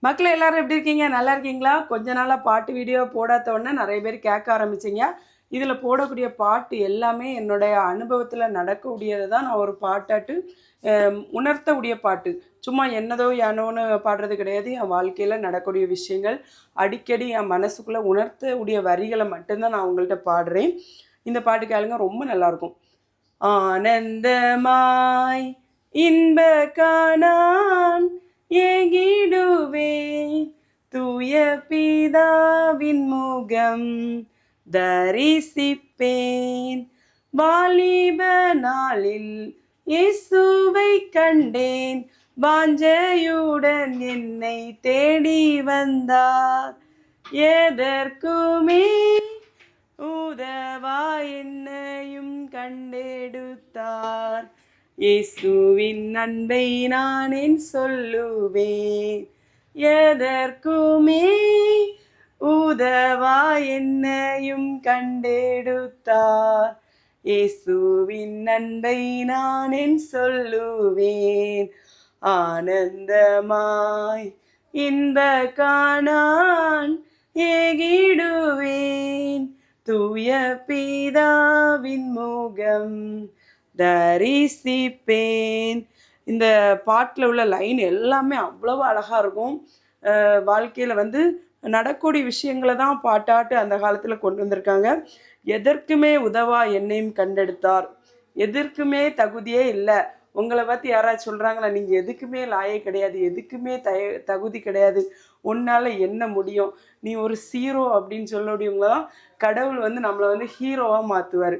மக்களே எல்லாரும் எப்படி இருக்கீங்க? நல்லா இருக்கீங்களா? கொஞ்ச நாளா பாட்டு வீடியோ போடாத உடனே நெறைய பேர் கேட்க ஆரம்பிச்சீங்க. இதில போடக்கூடிய பாட்டு எல்லாமே என்னுடைய அனுபவத்தில நடக்கக்கூடியத தான் நான் ஒரு பாட்டாட்டு அ உணர்த்தக்கூடிய பாட்டு. சும்மா என்னதோ ஏனோன்னு பாடுறது கிடையாது. என் வாழ்க்கையில நடக்கக்கூடிய விஷயங்கள், அடிக்கடி என் மனசுக்குள்ள உணர்த்தக்கூடிய வரிகள மட்டும் தான் நான் உங்கள்ட்ட பாடுறேன். இந்த பாட்டு கேளுங்க ரொம்ப நல்லாயிருக்கும். ஆனந்தமாய் இன்ப காணான் ஏகிடுவேன் தூய பிதாவின் முகம் தரிசிப்பேன் வாலிப நாளில் இயேசுவை கண்டேன் வாஞ்சையுடன் என்னை தேடி வந்தார் எதற்குமே உதவா என்னையும் கண்டெடுத்தார் இயேசுவின் அன்பை நான் என் சொல்லுவேன் எதற்குமே உதவா என்னையும் கண்டெடுத்தார் இயேசுவின் அன்பை நான் என் சொல்லுவேன் ஆனந்தமாய் இன்ப காணான் ஏகிடுவேன் தூய பிதாவின் முகம் தரிசிப்பேன். இந்த பாட்டில் உள்ள லைன் எல்லாமே அவ்வளவு அழகாக இருக்கும். வாழ்க்கையில் வந்து நடக்கூடிய விஷயங்களை தான் பாட்டாட்டு அந்த காலத்தில் கொண்டு வந்திருக்காங்க. எதற்குமே உதவா என்னையும் கண்டெடுத்தார். எதற்குமே தகுதியே இல்லை. உங்களை பார்த்து யாராச்சும் சொல்கிறாங்களா, நீங்கள் எதுக்குமே லாயே கிடையாது, எதுக்குமே தகுதி கிடையாது, உன்னால் என்ன முடியும், நீ ஒரு ஹீரோ அப்படின்னு சொல்லக்கூடியவங்கள தான் கடவுள் வந்து நம்மளை வந்து ஹீரோவாக மாற்றுவார்.